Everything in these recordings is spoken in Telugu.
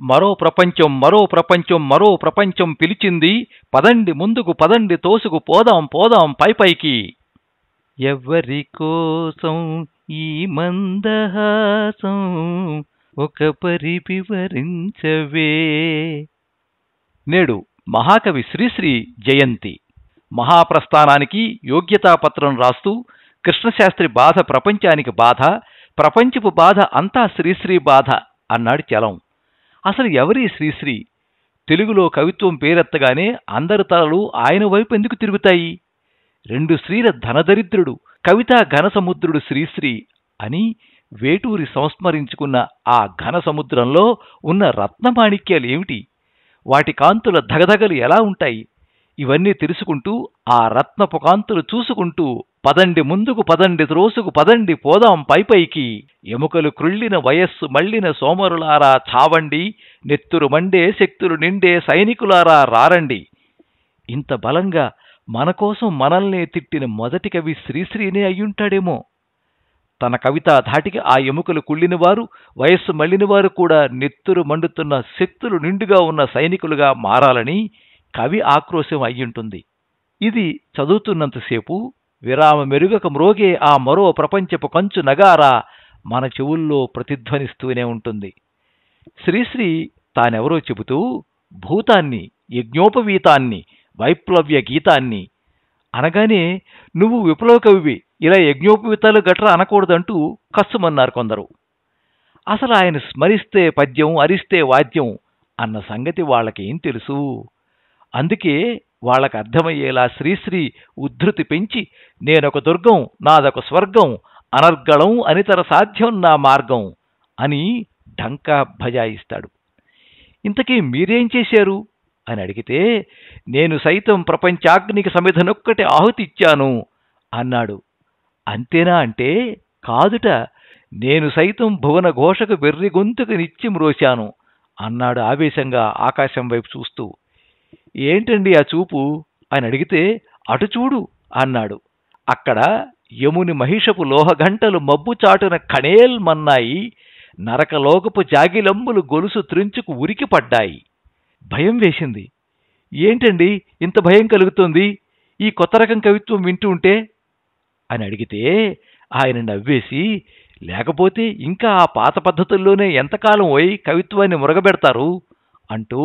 మరో ప్రపంచం మరో ప్రపంచం మరో ప్రపంచం పిలిచింది, పదండి ముందుకు పదండి తోసుకు పోదాం పోదాం పైపైకి. ఎవ్వరి కోసం ఈ మందహాసం ఒక పరి వివరించవే. నేడు మహాకవి శ్రీశ్రీ జయంతి. మహాప్రస్థానానికి యోగ్యతాపత్రం రాస్తూ కృష్ణశాస్త్రి బాధ ప్రపంచానికి బాధ, ప్రపంచపు బాధ అంతా శ్రీశ్రీ బాధ అన్నాడు చలం. అసలు ఎవరి శ్రీశ్రీ? తెలుగులో కవిత్వం పేరెత్తగానే అందరి తలలు ఆయన వైపు ఎందుకు తిరుగుతాయి? రెండు శ్రీల ధనదరిద్రుడు, కవితా ఘనసముద్రుడు శ్రీశ్రీ అని వేటూరి సంస్మరించుకున్న ఆ ఘనసముద్రంలో ఉన్న రత్నమాణిక్యాలేమిటి? వాటి కాంతుల ధగధగలు ఎలా ఉంటాయి? ఇవన్నీ తెలుసుకుంటూ, ఆ రత్నపు కాంతులు చూసుకుంటూ, పదండి ముందుకు పదండి త్రోసుకు పదండి పోదాం పైపైకి. ఎముకలు క్రుళ్ళిన వయస్సు మళ్ళిన సోమరులారా చావండి, నెత్తురు మండే శక్తులు నిండే సైనికులారా రారండి. ఇంత బలంగా మనకోసం మనల్నే తిట్టిన మొదటి కవి శ్రీశ్రీనే అయ్యుంటాడేమో. తన కవితా ధాటికి ఆ ఎముకలు కుళ్ళినవారు, వయస్సు మళ్ళినవారు కూడా నెత్తురు మండుతున్న శక్తులు నిండుగా ఉన్న సైనికులుగా మారాలని కవి ఆక్రోశం అయ్యుంటుంది. ఇది చదువుతున్నంతసేపు విరామ మెరుగక మ్రోగే ఆ మరో ప్రపంచపు కంచు నగారా మన చెవుల్లో ప్రతిధ్వనిస్తూనే ఉంటుంది. శ్రీశ్రీ తానెవరో చెబుతూ భూతాన్ని, యజ్ఞోపవీతాన్ని, వైప్లవ్య గీతాన్ని అనగానే నువ్వు విప్లవ కవివి, ఇలా యజ్ఞోపవీతాలు గట్రా అనకూడదంటూ కస్సుమన్నారు కొందరు. అసలు ఆయన స్మరిస్తే పద్యం, అరిస్తే వాద్యం అన్న సంగతి వాళ్ళకేం తెలుసు? అందుకే వాళ్ళకు అర్థమయ్యేలా శ్రీశ్రీ ఉద్ధృతి పెంచి, నేనొక దుర్గం నాదొక స్వర్గం, అనర్గళం అనితర సాధ్యం నా మార్గం అని ఢంకా భజాయిస్తాడు. ఇంతకీ మీరేం చేశారు అని అడిగితే, నేను సైతం ప్రపంచాగ్నికి సమిధనొక్కటి ఆహుతిచ్చాను అన్నాడు. అంతేనా అంటే కాదుట, నేను సైతం భువన ఘోషకు వెర్రి గొంతుకు నిచ్చి మ్రోశాను అన్నాడు ఆవేశంగా ఆకాశం వైపు చూస్తూ. ఏంటండి ఆ చూపు అని అడిగితే, అటు చూడు అన్నాడు. అక్కడ యముని మహిషపు లోహఘంటలు మబ్బు చాటున కణేల్మన్నాయి, నరకలోకపు జాగిలమ్ములు గొలుసు త్రించుకు ఉరికి పడ్డాయి. భయం వేసింది. ఏంటండి ఇంత భయం కలుగుతోంది ఈ కొత్త రకం కవిత్వం వింటూ ఉంటే అని అడిగితే, ఆయన నవ్వేసి, లేకపోతే ఇంకా ఆ పాత పద్ధతుల్లోనే ఎంతకాలం పోయి కవిత్వాన్ని మురగబెడతారు అంటూ,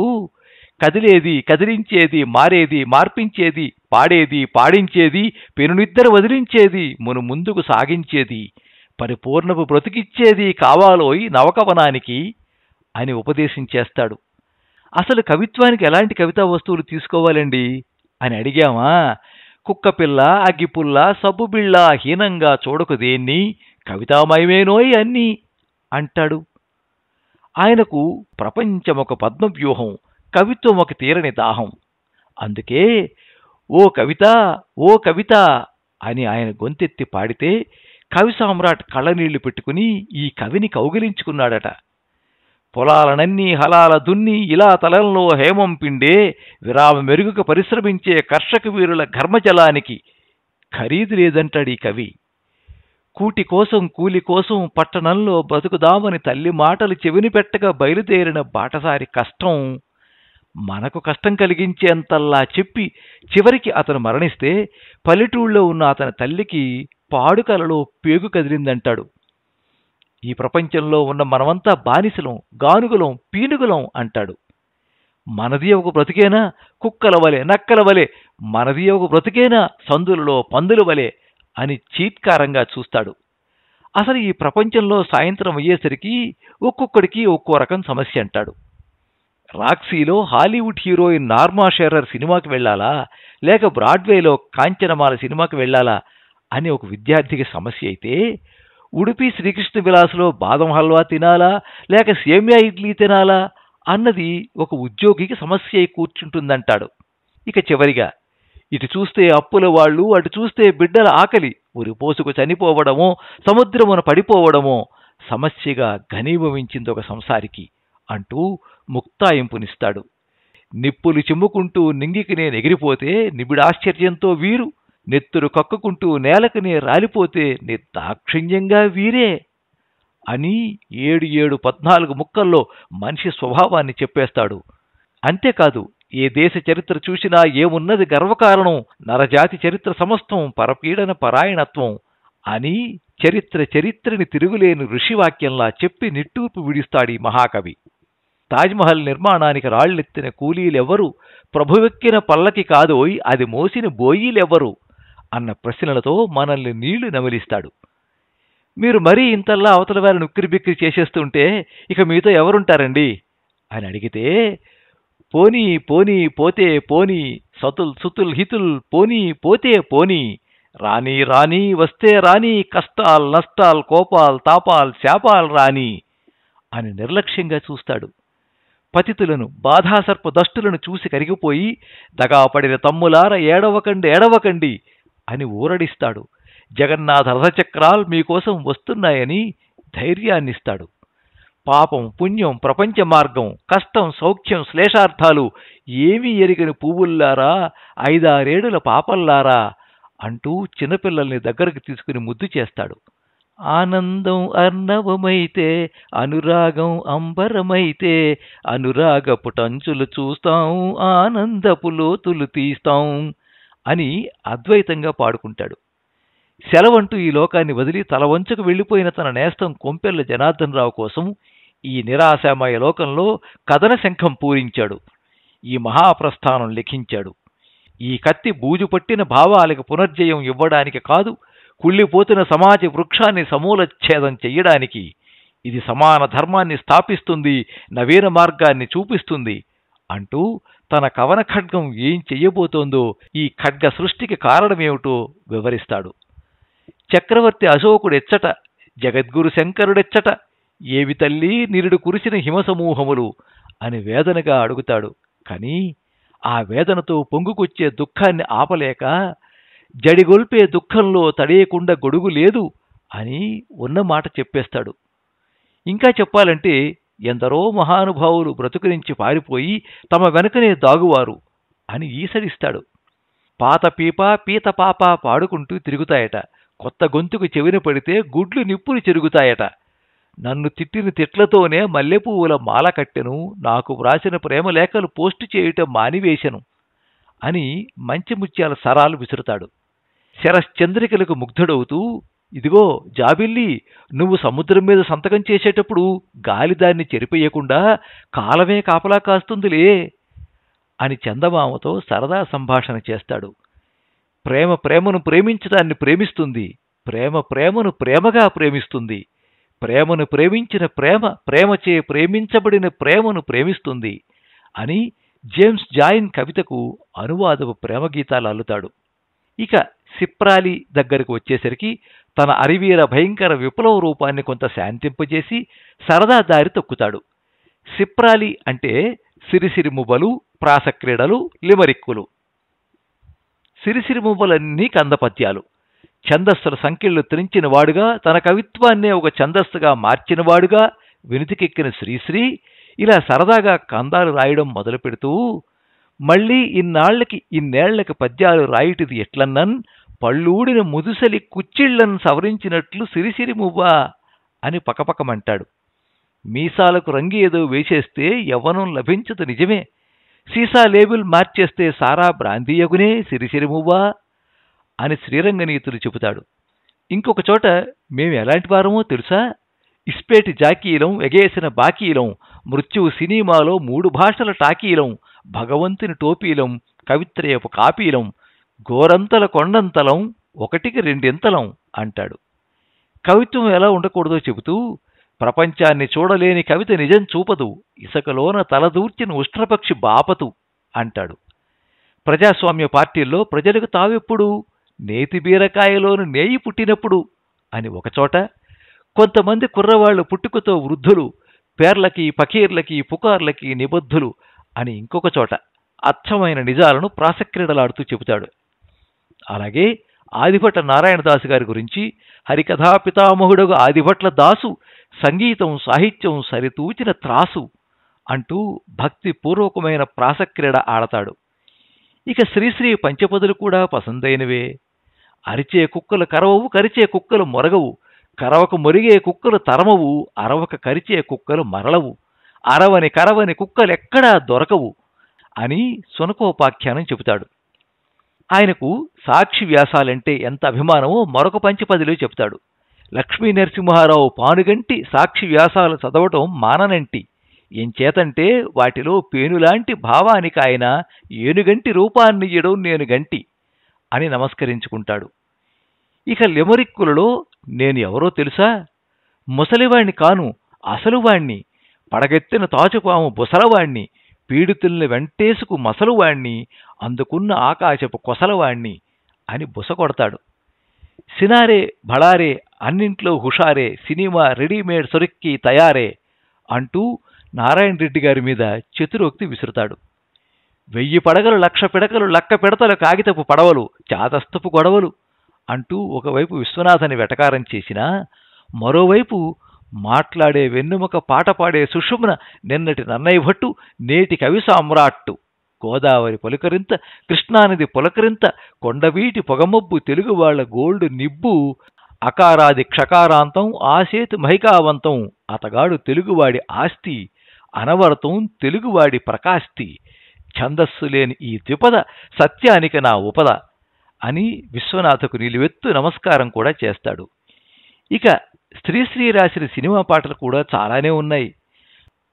కదిలేది కదిలించేది, మారేది మార్పించేది, పాడేది పాడించేది, పెనునిద్దర వదిలించేది, మును ముందుకు సాగించేది, పరిపూర్ణపు బ్రతికిచ్చేది కావాలోయ్ నవకవనానికి అని ఉపదేశించేస్తాడు. అసలు కవిత్వానికి ఎలాంటి కవితా వస్తువులు తీసుకోవాలండి అని అడిగామా, కుక్కపిల్ల, అగ్గిపుల్ల, సబ్బుబిళ్ళ హీనంగా చూడకు దేన్ని, కవితామయమేనోయ్ అన్నీ అంటాడు. ఆయనకు ప్రపంచమొక పద్మవ్యూహం, కవిత్వం ఒక తీరని దాహం. అందుకే ఓ కవిత ఓ కవిత అని ఆయన గొంతెత్తి పాడితే కవి సామ్రాట్ కళ్ళనీళ్లు పెట్టుకుని ఈ కవిని కౌగిలించుకున్నాడట. పొలాలనన్నీ హలాల దున్ని ఇలా తలంలో హేమం పిండే, విరామ మెరుగుక పరిశ్రమించే కర్షక వీరుల ఘర్మజలానికి ఖరీదు లేదంటాడు ఈ కవి. కూటి కోసం కూలి కోసం పట్టణంలో బతుకుదామని తల్లి మాటలు చెవిని పెట్టగా బయలుదేరిన బాటసారి కష్టం మనకు కష్టం కలిగించేంతల్లా చెప్పి చివరికి అతను మరణిస్తే పల్లెటూళ్ళలో ఉన్న అతని తల్లికి పాడుకలలో పేగు కదిలిందంటాడు. ఈ ప్రపంచంలో ఉన్న మనమంతా బానిసలం, గానుగులం, పీనుగులం అంటాడు. మనది ఒక బ్రతికేనా కుక్కల వలె నక్కల వలె, మనది ఒక బ్రతికేనా సందులలో పందుల వలె అని చీత్కారంగా చూస్తాడు. అసలు ఈ ప్రపంచంలో సాయంత్రం అయ్యేసరికి ఒక్కొక్కడికి ఒక్కో రకం సమస్య అంటాడు. రాక్సీలో హాలీవుడ్ హీరోయిన్ నార్మా షెర్రర్ సినిమాకి వెళ్లాలా, లేక బ్రాడ్వేలో కాంచనమాల సినిమాకి వెళ్లాలా అని ఒక విద్యార్థికి సమస్య అయితే, ఉడుపి శ్రీకృష్ణ విలాసులో బాదం హల్వా తినాలా లేక సేమియా ఇడ్లీ తినాలా అన్నది ఒక ఉద్యోగికి సమస్య అయి కూర్చుంటుందంటాడు. ఇక చివరిగా ఇటు చూస్తే అప్పుల వాళ్ళు, అటు చూస్తే బిడ్డల ఆకలి, ఉరిపోసుకు చనిపోవడమో సముద్రమున పడిపోవడమో సమస్యగా ఘనీభవించింది ఒక సంసారికి అంటూ ముక్తాయింపునిస్తాడు. నిప్పులు చిమ్ముకుంటూ నింగికి నేను ఎగిరిపోతే నిబిడాశ్చర్యంతో వీరు, నెత్తురు కక్కుకుంటూ నేలకి నే రాలిపోతే నిర్దాక్షిణ్యంగా వీరే అని 7 ముక్కల్లో మనిషి స్వభావాన్ని చెప్పేస్తాడు. అంతేకాదు, ఏ దేశ చరిత్ర చూసినా ఏమున్నది గర్వకారణం, నరజాతి చరిత్ర సమస్తం పరపీడన పరాయణత్వం అని చరిత్రని తిరుగులేని ఋషివాక్యంలా చెప్పి నిట్టూర్పు విడిస్తాడీ మహాకవి. తాజ్మహల్ నిర్మాణానికి రాళ్లెత్తిన కూలీలెవ్వరు, ప్రభువెక్కిన పల్లకి కాదోయ్ అది మోసిన బోయీలెవ్వరు అన్న ప్రశ్నలతో మనల్ని నీళ్లు నమిలిస్తాడు. మీరు మరీ ఇంతల్లా అవతల వారిని ఉక్కిరిబిక్కిరి చేసేస్తుంటే ఇక మీతో ఎవరుంటారండి అని అడిగితే, పోనీ పోనీ పోతే పోనీ, సతుల్ సుతుల్ హితుల్ పోనీ పోతే పోనీ, రాని రాని వస్తే రాని, కష్టాల్ నష్టాల్ కోపాల్ తాపాల్ శాపాల్ రాని అని నిర్లక్ష్యంగా చూస్తాడు. పతితులను బాధాసర్ప దష్టులను చూసి కరిగిపోయి, దగాపడిన తమ్ములార ఏడవకండి ఏడవకండి అని ఊరడిస్తాడు. జగన్నాథ రథచక్రాల్ మీకోసం వస్తున్నాయని ధైర్యాన్నిస్తాడు. పాపం పుణ్యం ప్రపంచ మార్గం, కష్టం సౌఖ్యం శ్లేషార్థాలు ఏమీ ఎరిగని పువ్వుల్లారా, 5-6 పాపల్లారా అంటూ చిన్నపిల్లల్ని దగ్గరకు తీసుకుని ముద్దు చేస్తాడు. ఆనందం అర్ణవమైతే, అనురాగం అంబరమైతే, అనురాగపు టంచులు చూస్తాం, ఆనందపు లోతులు తీస్తాం అని అద్వైతంగా పాడుకుంటాడు. సెలవంటూ ఈ లోకాన్ని వదిలి తలవంచుకు వెళ్లిపోయిన తన నేస్తం కొంపెల్ల జనార్దనరావు కోసం ఈ నిరాశామయ లోకంలో కథన శంఖం పూరించాడు. ఈ మహాప్రస్థానం లిఖించాడు. ఈ కత్తి బూజుపట్టిన భావాలకు పునర్జయం ఇవ్వడానికి కాదు, కుళ్ళిపోతున్న సమాజ వృక్షాన్ని సమూలఛేదం చెయ్యడానికి. ఇది సమాన ధర్మాన్ని స్థాపిస్తుంది, నవీన మార్గాన్ని చూపిస్తుంది అంటూ తన కవన ఖడ్గం ఏం చెయ్యబోతోందో, ఈ ఖడ్గ సృష్టికి కారణమేమిటో వివరిస్తాడు. చక్రవర్తి అశోకుడెచ్చట, జగద్గురు శంకరుడెచ్చట, ఏవి తల్లి నిరుడు కురిసిన హిమసమూహములు అని వేదనగా అడుగుతాడు. కాని ఆ వేదనతో పొంగుకొచ్చే దుఃఖాన్ని ఆపలేక, జడిగొల్పే దుఃఖంలో తడేయకుండా గొడుగు లేదు అని ఉన్నమాట చెప్పేస్తాడు. ఇంకా చెప్పాలంటే, ఎందరో మహానుభావులు బ్రతుకురించి పారిపోయి తమ వెనుకనే దాగువారు అని ఈసడిస్తాడు. పాత పీప పీత పాప పాడుకుంటూ తిరుగుతాయట, కొత్త గొంతుకు చెవిన పడితే గుడ్లు నిప్పులు చెరుగుతాయట. నన్ను తిట్టిన తిట్లతోనే మల్లెపువ్వుల మాల కట్టెను, నాకు వ్రాసిన ప్రేమలేఖలు పోస్టు చేయటం మానివేశను అని మంచి ముత్యాల సరాలు విసురుతాడు. శరశ్చంద్రికలకు ముగ్ధుడవుతూ, ఇదిగో జాబిల్లి, నువ్వు సముద్రం మీద సంతకం చేసేటప్పుడు గాలి దాన్ని చెరిపేయకుండా కాలమే కాపలా కాస్తుందిలే అని చందమామతో సరదా సంభాషణ చేస్తాడు. ప్రేమ ప్రేమను ప్రేమించడాన్ని ప్రేమిస్తుంది, ప్రేమ ప్రేమను ప్రేమగా ప్రేమిస్తుంది, ప్రేమను ప్రేమించిన ప్రేమ ప్రేమచే ప్రేమించబడిన ప్రేమను ప్రేమిస్తుంది అని జేమ్స్ జాయిన్ కవితకు అనువాదపు ప్రేమగీతాలు అల్లుతాడు. ఇక సిప్రాలి దగ్గరకు వచ్చేసరికి తన అరివీర భయంకర విప్లవ రూపాన్ని కొంత శాంతింపజేసి సరదా దారి తొక్కుతాడు. సిప్రాలి అంటే సిరిసిరిమువ్వలు, ప్రాసక్రీడలు, లిమరిక్కులు. సిరిసిరిమువ్వలన్నీ కందపద్యాలు. ఛందస్సుల సంఖ్యలు త్రించినవాడుగా, తన కవిత్వాన్నే ఒక ఛందస్సుగా మార్చినవాడుగా వినుతికెక్కిన శ్రీశ్రీ ఇలా సరదాగా కందాలు రాయడం మొదలు పెడుతూ, మళ్లీ ఇన్నేళ్లకి పద్యాలు రాయిటిది ఎట్లన్నన్, పళ్ళూడిన ముదుసలి కుచ్చిళ్లను సవరించినట్లు సిరిసిరిమువ్వా అని పకపకమంటాడు. మీసాలకు రంగు ఏదో వేసేస్తే యవ్వనం లభించదు నిజమే, సీసా లేబుల్ మార్చేస్తే సారా బ్రాందీయగునే సిరిసిరిమువ్వా అని శ్రీరంగనీతులు చెబుతాడు. ఇంకొక చోట, మేము ఎలాంటి వారమో తెలుసా, ఇస్పేటి జాకీలం, ఎగేసిన బాకీలం, మృత్యువు సినిమాలో 3 భాషల టాకీలం, భగవంతుని టోపీలం, కవిత్రయపు కాపీలం, గోరంతల కొండంతలం, 1కి 2 అంటాడు. కవిత్వం ఎలా ఉండకూడదో చెబుతూ, ప్రపంచాన్ని చూడలేని కవిత నిజం చూపదు, ఇసకలోన తలదూర్చిన ఉష్ట్రపక్షి బాపతు అంటాడు. ప్రజాస్వామ్య పార్టీల్లో ప్రజలకు తావెప్పుడు, నేతి బీరకాయలోని నేయి పుట్టినప్పుడు అని ఒకచోట, కొంతమంది కుర్రవాళ్లు పుట్టుకతో వృద్ధులు, పేర్లకి పకీర్లకి పుకార్లకి నిబద్ధులు అని ఇంకొక చోట అచ్చమైన నిజాలను ప్రాసక్రీడలాడుతూ చెబుతాడు. అలాగే ఆదిభట్ల నారాయణదాసు గారి గురించి, హరికథా పితామహుడుగు ఆదిభట్ల దాసు సంగీతం సాహిత్యం సరితూచిన త్రాసు అంటూ భక్తిపూర్వకమైన ప్రాసక్రీడ ఆడతాడు. ఇక శ్రీశ్రీ పంచపదులు కూడా పసందైనవే. అరిచే కుక్కలు కరవవు, కరిచే కుక్కలు మొరగవు, కరవకు మురిగే కుక్కలు తరమవు, అరవక కరిచే కుక్కలు మరలవు, అరవని కరవని కుక్కలెక్కడా దొరకవు అని శునకోపాఖ్యానం చెబుతాడు. ఆయనకు సాక్షి వ్యాసాలంటే ఎంత అభిమానమో మరొక పంచపదిలో చెబుతాడు. లక్ష్మీ నరసింహారావు పానుగంటి సాక్షి వ్యాసాలు చదవటం మాననంటి, ఎంచేతంటే వాటిలో పేనులాంటి భావానికి ఆయన ఏనుగంటి రూపాన్నియ్యడం నేను గంటి అని నమస్కరించుకుంటాడు. ఇక లిమరిక్కులలో నేను ఎవరో తెలుసా? ముసలివాణ్ణి కాను, అసలువాణ్ణి, పడగెత్తిన తాచుపాము బుసలవాణ్ణి, పీడితుల్ని వెంటేసుకు మసలువాణ్ణి, అందుకున్న ఆకాశపు కొసలవాణ్ణి అని బుసకొడతాడు. సినారే భళారే, అన్నింట్లో హుషారే, సినిమా రెడీమేడ్ సొరిక్కి తయారే అంటూ నారాయణ రెడ్డి గారి మీద చతురోక్తి విసురుతాడు. 1000 పడగలు 1,00,000 పిడకలు లక్క పిడతలు కాగితపు పడవలు చాదస్తపు గొడవలు అంటూ ఒకవైపు విశ్వనాథని వెటకారం చేసినా, మరోవైపు మాట్లాడే వెన్నెముక పాట పాడే సుషుమ్న నిన్నటి నన్నయ్య భట్టు నేటి కవి సామ్రాట్టు, గోదావరి పులకరింత కృష్ణానది పులకరింత, కొండవీటి పొగమబ్బు తెలుగువాళ్ల గోల్డ్ నిబ్బు, అకారాది క్షకారాంతం ఆసేతు మహికావంతం, అతగాడు తెలుగువాడి ఆస్తి, అనవరతం తెలుగువాడి ప్రకాస్తి, ఛందస్సు లేని ఈ ద్విపద సత్యానికి నా ఉపద అని విశ్వనాథకు నిలువెత్తు నమస్కారం కూడా చేస్తాడు. ఇక శ్రీశ్రీ రాసిన సినిమా పాటలు కూడా చాలానే ఉన్నాయి.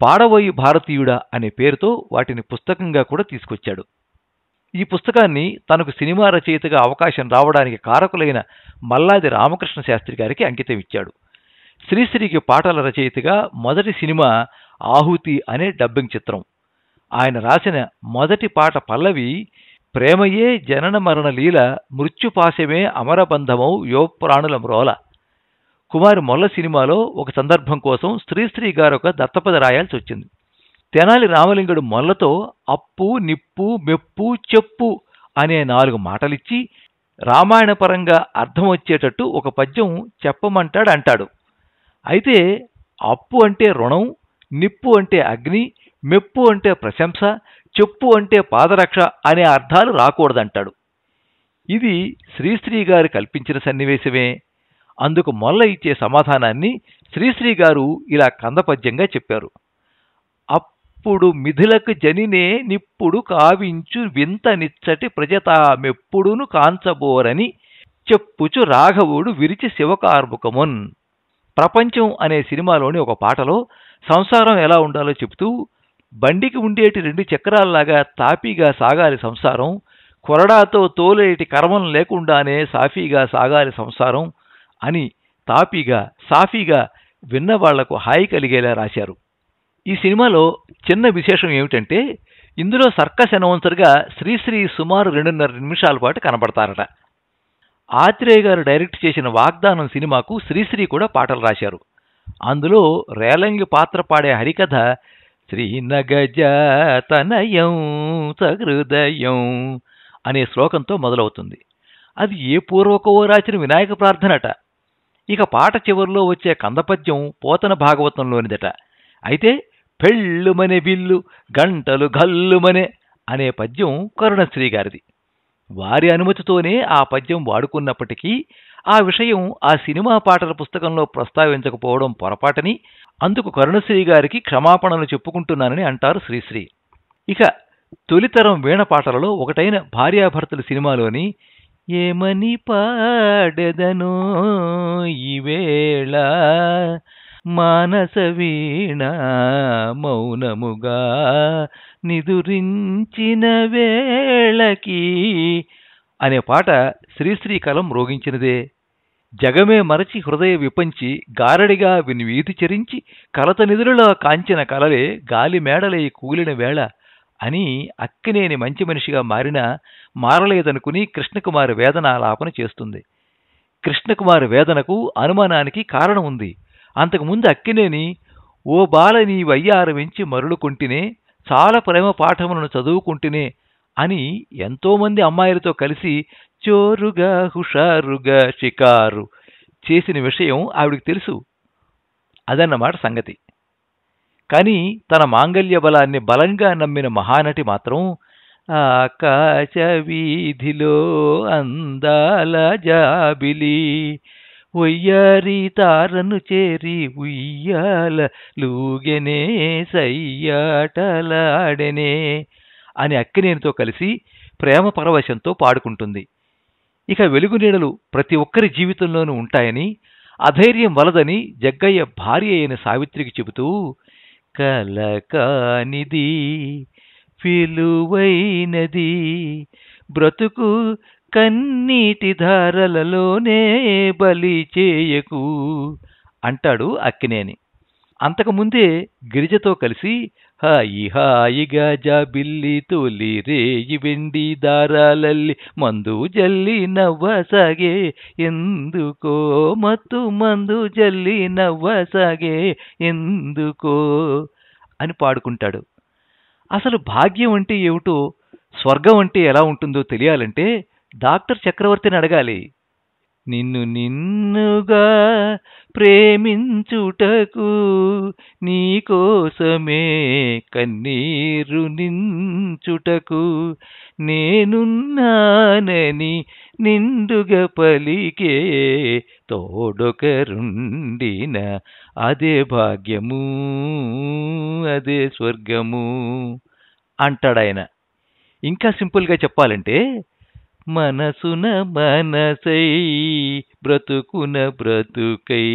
పాడబోయి భారతీయుడా అనే పేరుతో వాటిని పుస్తకంగా కూడా తీసుకొచ్చాడు. ఈ పుస్తకాన్ని తనకు సినిమా రచయితగా అవకాశం రావడానికి కారకులైన మల్లాది రామకృష్ణ శాస్త్రి గారికి అంకితం ఇచ్చాడు. శ్రీశ్రీకి పాటల రచయితగా మొదటి సినిమా ఆహుతి అనే డబ్బింగ్ చిత్రం. ఆయన రాసిన మొదటి పాట పల్లవి ప్రేమయే జనన మరణ లీల, మృత్యుపాశమే అమరబంధమౌ యోప్రాణుల మ్రోల. కుమారి మొల్ల సినిమాలో ఒక సందర్భం కోసం శ్రీశ్రీ గారు ఒక దత్తపద రాయాల్సి వచ్చింది. తెనాలి రామలింగుడు మొల్లతో అప్పు నిప్పు మెప్పు చెప్పు అనే 4 మాటలిచ్చి రామాయణపరంగా అర్థం వచ్చేటట్టు ఒక పద్యం చెప్పమంటాడు. అయితే అప్పు అంటే రుణం, నిప్పు అంటే అగ్ని, మెప్పు అంటే ప్రశంస, చెప్పు అంటే పాదరక్ష అనే అర్థాలు రాకూడదంటాడు. ఇది శ్రీశ్రీ గారు కల్పించిన సన్నివేశమే. అందుకు మొల్ల ఇచ్చే సమాధానాన్ని శ్రీశ్రీ గారు ఇలా కందపద్యంగా చెప్పారు. అప్పుడు మిథులకు జనినే నిప్పుడు కావించు వింత నిచ్చటి ప్రజతామెప్పుడును కాంచబోరని చెప్పుచు రాఘవుడు విరిచి శివకార్ముకమున్. ప్రపంచం అనే సినిమాలోని ఒక పాటలో సంసారం ఎలా ఉండాలో చెబుతూ, బండికి ఉండేటి 2 చక్రాల్లాగా తాపీగా సాగాలి సంసారం, కొరడాతో తోలేటి కర్మం లేకుండానే సాఫీగా సాగాలి సంసారం అని తాపీగా సాఫీగా విన్నవాళ్లకు హాయి కలిగేలా రాశారు. ఈ సినిమాలో చిన్న విశేషం ఏమిటంటే, ఇందులో సర్కస్ అనౌన్సర్గా శ్రీశ్రీ సుమారు 2.5 నిమిషాల పాటు కనబడతారట. ఆత్రేయ గారు డైరెక్ట్ చేసిన వాగ్దానం సినిమాకు శ్రీశ్రీ కూడా పాటలు రాశారు. అందులో రేలంగి పాత్ర పాడే హరికథ శ్రీనగజతనయం సహృదయం అనే శ్లోకంతో మొదలవుతుంది. అది ఏ పూర్వకవో రాసిన వినాయక ప్రార్థనట. ఇక పాట చివరిలో వచ్చే కందపద్యం పోతన భాగవతంలోనిదట. అయితే పెళ్ళుమనే బిల్లు గంటలు గల్లుమనే అనే పద్యం కరుణశ్రీ గారిది. వారి అనుమతితోనే ఆ పద్యం వాడుకున్నప్పటికీ ఆ విషయం ఆ సినిమా పాటల పుస్తకంలో ప్రస్తావించకపోవడం పొరపాటని, అందుకు కరుణశ్రీ గారికి క్షమాపణలు చెప్పుకుంటున్నానని అంటారు శ్రీశ్రీ. ఇక తొలితరం వీణ పాటలలో ఒకటైన భార్యాభర్తల సినిమాలోని ఏమని పాడెదనో ఈవేళ మానస వీణ మౌనముగా నిదురించిన వేళకి అనే పాట శ్రీశ్రీ కలం రోగించినదే. జగమే మరచి హృదయ విపంచి గారడిగా వీధి చరించి కలత నిధులలో కాంచిన కలలే గాలి మేడలై కూలిన వేళ అని అక్కినేని మంచి మనిషిగా మారలేదనుకుని కృష్ణకుమారి వేదన ఆలాపన చేస్తుంది. కృష్ణకుమారి వేదనకు అనుమానానికి కారణం ఉంది. అంతకుముందు అక్కినేని ఓ బాల నీ వయ్యారమించి మరులుకుంటేనే చాలా ప్రేమ పాఠములను చదువుకుంటేనే అని ఎంతోమంది అమ్మాయిలతో కలిసి జోరుగా హుషారుగా షికారు చేసిన విషయం ఆవిడికి తెలుసు. అదన్నమాట సంగతి. కానీ తన మాంగల్య బలాన్ని బలంగా నమ్మిన మహానటి మాత్రం ఆకాశ వీధిలో అందాల జాబిలి ఒయ్యారి తారను చేరి ఉయ్యాల లూగెనే సయ్యాటలాడెనే అని అక్కినేనితో కలిసి ప్రేమ పరవశంతో పాడుకుంటుంది. ఇక వెలుగు నీడలు ప్రతి ఒక్కరి జీవితంలోనూ ఉంటాయని, అధైర్యం వలదని జగ్గయ్య భార్య అయిన సావిత్రికి చెబుతూ, కలకానిది విలువైనది బ్రతుకు కన్నీటి ధారలలోనే బలి చేయకు అంటాడు అక్కినేని. అంతకుముందే గిరిజతో కలిసి హాయి హాయిగా జాబిల్లి తొలి రేయి వెండి దారాలల్లి మందు జల్లి నవ్వసాగే ఎందుకో మత్తు మందు జల్లి నవ్వసాగే ఎందుకో అని పాడుకుంటాడు. అసలు భాగ్యం అంటే ఏమిటో, స్వర్గం అంటే ఎలా ఉంటుందో తెలియాలంటే డాక్టర్ చక్రవర్తిని అడగాలి. నిన్ను నిన్నుగా ప్రేమించుటకు నీకోసమే కన్నీరు నించుటకు నేనున్నానని నిండుగా పలికే తోడొకరుండిన అదే భాగ్యము అదే స్వర్గము అంటాడాయన. ఇంకా సింపుల్గా చెప్పాలంటే, మనసున మనసై బ్రతుకున బ్రతుకై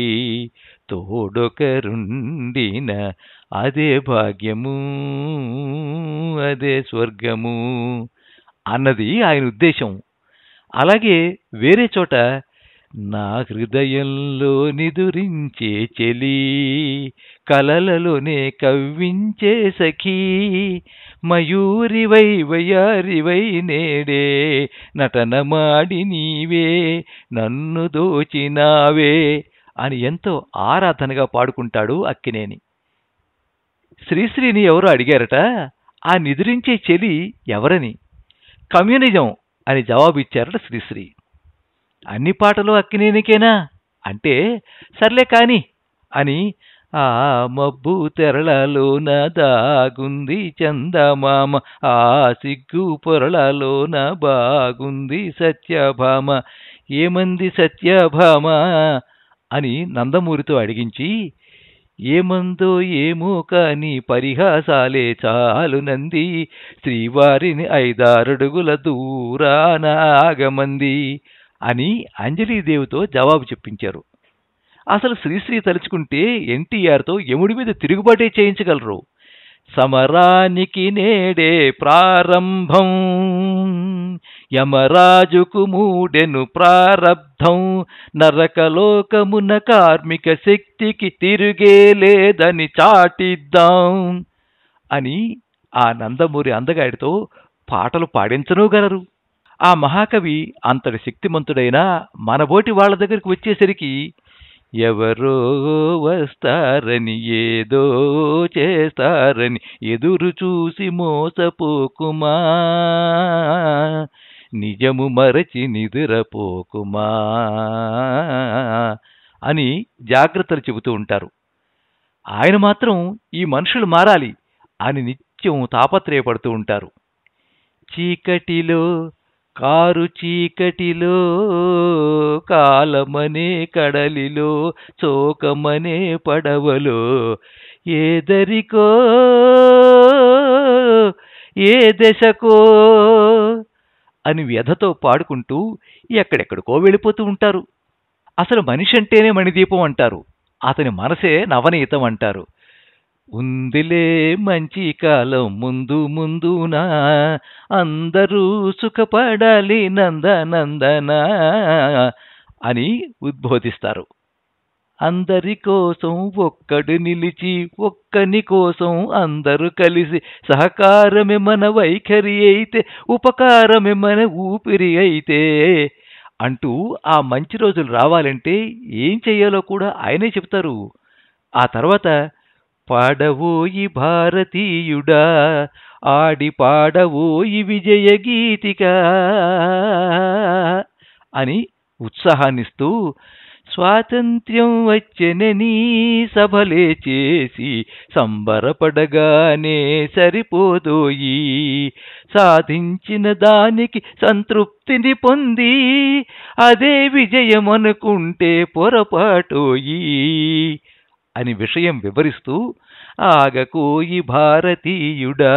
తోడొకరుండిన అదే భాగ్యము అదే స్వర్గము అన్నది ఆయన ఉద్దేశం. అలాగే వేరే చోట నా హృదయంలో నిదురించే చెలి కలలలోనే కవ్వించే సఖీ మయూరివై వయారివై నేడే నటనమాడి నీవే నన్ను దోచినావే అని ఎంతో ఆరాధనగా పాడుకుంటాడు అక్కినేని. శ్రీశ్రీని ఎవరో అడిగారట, ఆ నిద్రించే చెలి ఎవరని. కమ్యూనిజం అని జవాబిచ్చారట శ్రీశ్రీ. అన్ని పాటలు అక్కినేనికేనా అంటే, సర్లే కాని అని ఆ మబ్బు తెరలలోన దాగుంది చందమామ ఆ సిగ్గు పొరలలోన బాగుంది సత్యభామ ఏమంది సత్యభామ అని నందమూరితో అడిగించి, ఏమందో ఏమో కాని పరిహాసాలే చాలునంది శ్రీవారిని 5-6 అడుగుల దూరాన ఆగమంది అని అంజలీదేవితో జవాబు చెప్పించారు. అసలు శ్రీశ్రీ తలుచుకుంటే ఎన్టీఆర్తో యముడి మీద తిరుగుబాటే చేయించగలరు. సమరానికి నేడే ప్రారంభం యమరాజుకు మూడెను ప్రారబ్ధం నరకలోకమున కార్మిక శక్తికి తిరుగే లేదని చాటిద్దాం అని ఆ నందమూరి అందగాడితో పాటలు పాడించనుగలరు. ఆ మహాకవి అంతటి శక్తిమంతుడైనా మనబోటి వాళ్ల దగ్గరికి వచ్చేసరికి ఎవరో వస్తారని ఏదో చేస్తారని ఎదురు చూసి మోసపోకుమా నిజము మరచి నిదురపోకుమా అని జాగ్రత్తలు చెబుతూ ఉంటారు. ఆయన మాత్రం ఈ మనుషులు మారాలి అని నిత్యం తాపత్రయపడుతూ ఉంటారు. చీకటిలో కారు చీకటిలో కాలమనే కడలిలో చోకమనే పడవలో ఏదరికో ఏ దశకో అని వ్యధతో పాడుకుంటూ ఎక్కడెక్కడికో వెళ్ళిపోతూ ఉంటారు. అసలు మనిషి అంటేనే మణిదీపం అంటారు. అతని మనసే నవనీతం అంటారు. ఉందిలే మంచి కాలం ముందు ముందునా అందరూ సుఖపడాలి నందనందన అని ఉద్బోధిస్తారు. అందరి కోసం ఒక్కడు నిలిచి ఒక్కని కోసం అందరూ కలిసి సహకారమే మన వైఖరి అయితే ఉపకారమే మన ఊపిరి అయితే అంటూ ఆ మంచి రోజులు రావాలంటే ఏం చెయ్యాలో కూడా ఆయనే చెప్తారు. ఆ తర్వాత పాడవోయి భారతీయుడా ఆడి పాడవోయి విజయ గీతిక అని ఉత్సాహాన్నిస్తూ స్వాతంత్ర్యం వచ్చెనని సభలే చేసి సంబరపడగానే సరిపోదోయి, సాధించిన దానికి సంతృప్తిని పొంది అదే విజయమనుకుంటే పొరపాటోయి అని విషయం వివరిస్తూ, ఆగకోయి భారతీయుడా,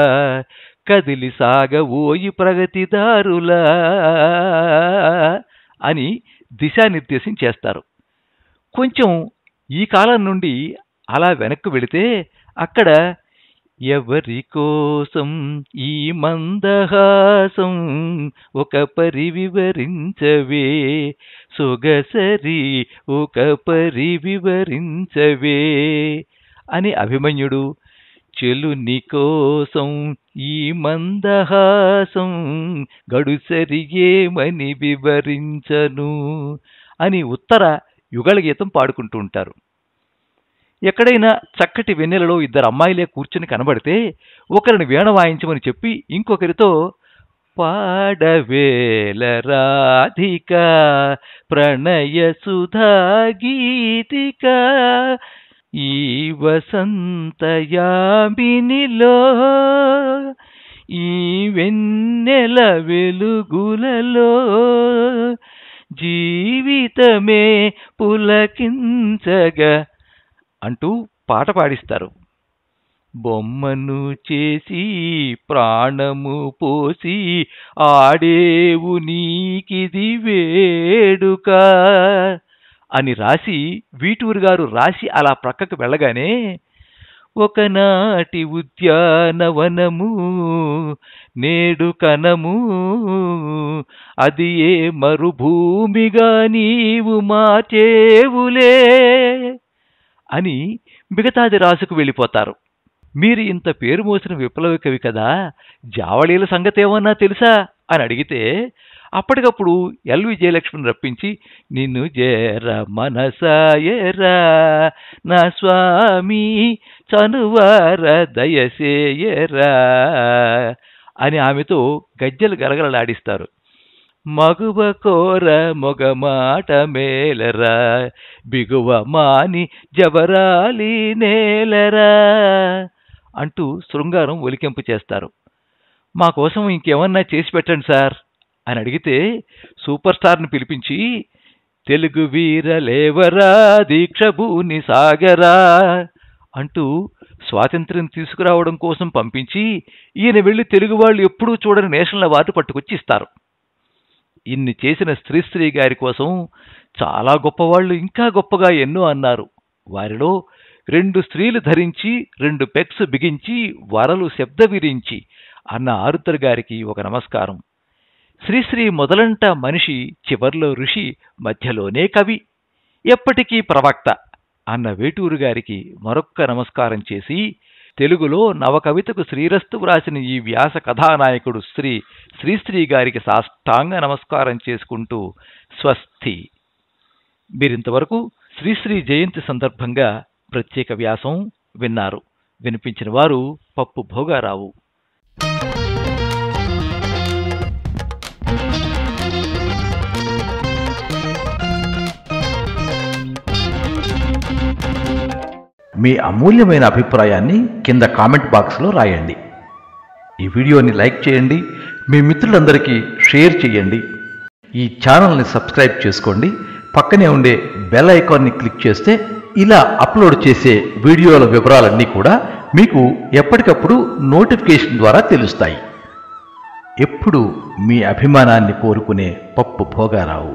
కదిలి సాగవోయి ప్రగతిదారులా అని దిశానిర్దేశం చేస్తారు. కొంచెం ఈ కాలం నుండి అలా వెనక్కు వెళితే అక్కడ ఎవరి కోసం ఈ మందహాసం ఒక పరి వివరించవే, సొగసరి ఒక పరి వివరించవే అని అభిమన్యుడు, చెలుని కోసం ఈ మందహాసం గడుసరియేమని వివరించను అని ఉత్తర యుగళ గీతం పాడుకుంటూ ఉంటారు. ఎక్కడైనా చక్కటి వెన్నెలలో ఇద్దరు అమ్మాయిలే కూర్చుని కనబడితే ఒకరిని వీణ వాయించమని చెప్పి ఇంకొకరితో పాడవేల రాధిక ప్రణయ సుధా గీతిక, ఈ వసంతయామినిలో ఈ వెన్నెల వెలుగులలో జీవితమే పులకించగా అంటూ పాట పాడిస్తారు. బొమ్మను చేసి ప్రాణము పోసి ఆడేవు నీకిది వేడుక అని రాసి వీటూరు గారు రాసి అలా ప్రక్కకు వెళ్ళగానే, ఒకనాటి ఉద్యానవనము నేడు కనము, అది ఏ మరుభూమిగా నీవు మార్చేవులే అని మిగతాది రాసుకు వెళ్ళిపోతారు. మీరు ఇంత పేరు మోసిన విప్లవ కవి కదా, జావళీల సంగతేమన్నా తెలుసా అని అడిగితే అప్పటికప్పుడు ఎల్ విజయలక్ష్మిని రప్పించి, నిన్ను జేర మనసాయరా నా స్వామి చనువార దయసేయరా అని ఆమెతో గజ్జలు గలగలలాడిస్తారు. మగువ కోర మొగమాట మేలరా, బిగువ మాని జబరాలి నేలరా అంటూ శృంగారం ఒలికెంపు చేస్తారు. మా కోసం ఇంకేమన్నా చేసి పెట్టండి సార్ అని అడిగితే సూపర్ స్టార్ని పిలిపించి, తెలుగు వీరలేవరా దీక్షభూని సాగరా అంటూ స్వాతంత్ర్యం తీసుకురావడం కోసం పంపించి ఈయన వెళ్ళి తెలుగు వాళ్ళు ఎప్పుడూ చూడని నేషనల్ అవార్డు పట్టుకొచ్చి ఇస్తారు. ఇన్ని చేసిన శ్రీశ్రీ గారి కోసం చాలా గొప్పవాళ్లు ఇంకా గొప్పగా ఎన్నో అన్నారు. వారిలో 2 స్త్రీలు ధరించి 2 పెగ్స్ బిగించి వరలు శబ్ద విరించి అన్న ఆరుద్ర గారికి ఒక నమస్కారం. శ్రీశ్రీ మొదలంట మనిషి, చివర్లో ఋషి, మధ్యలోనే కవి, ఎప్పటికీ ప్రవక్త అన్న వేటూరు గారికి మరొక్క నమస్కారం చేసి, తెలుగులో నవకవితకు శ్రీరస్తు వ్రాసిన ఈ వ్యాస కథానాయకుడు శ్రీశ్రీ గారికి సాష్టాంగ నమస్కారం చేసుకుంటూ స్వస్తి. మీరింతవరకు శ్రీశ్రీ జయంతి సందర్భంగా ప్రత్యేక వ్యాసం విన్నారు. వినిపించిన వారు పప్పు భోగారావు. మీ అమూల్యమైన అభిప్రాయాన్ని కింద కామెంట్ బాక్స్లో రాయండి. ఈ వీడియోని లైక్ చేయండి, మీ మిత్రులందరికీ షేర్ చేయండి. ఈ ఛానల్ని సబ్స్క్రైబ్ చేసుకోండి. పక్కనే ఉండే బెల్ ఐకాన్ని క్లిక్ చేస్తే ఇలా అప్లోడ్ చేసే వీడియోల వివరాలన్నీ కూడా మీకు ఎప్పటికప్పుడు నోటిఫికేషన్ ద్వారా తెలుస్తాయి. ఎప్పుడు మీ అభిమానాన్ని కోరుకునే పప్పు భోగారావు.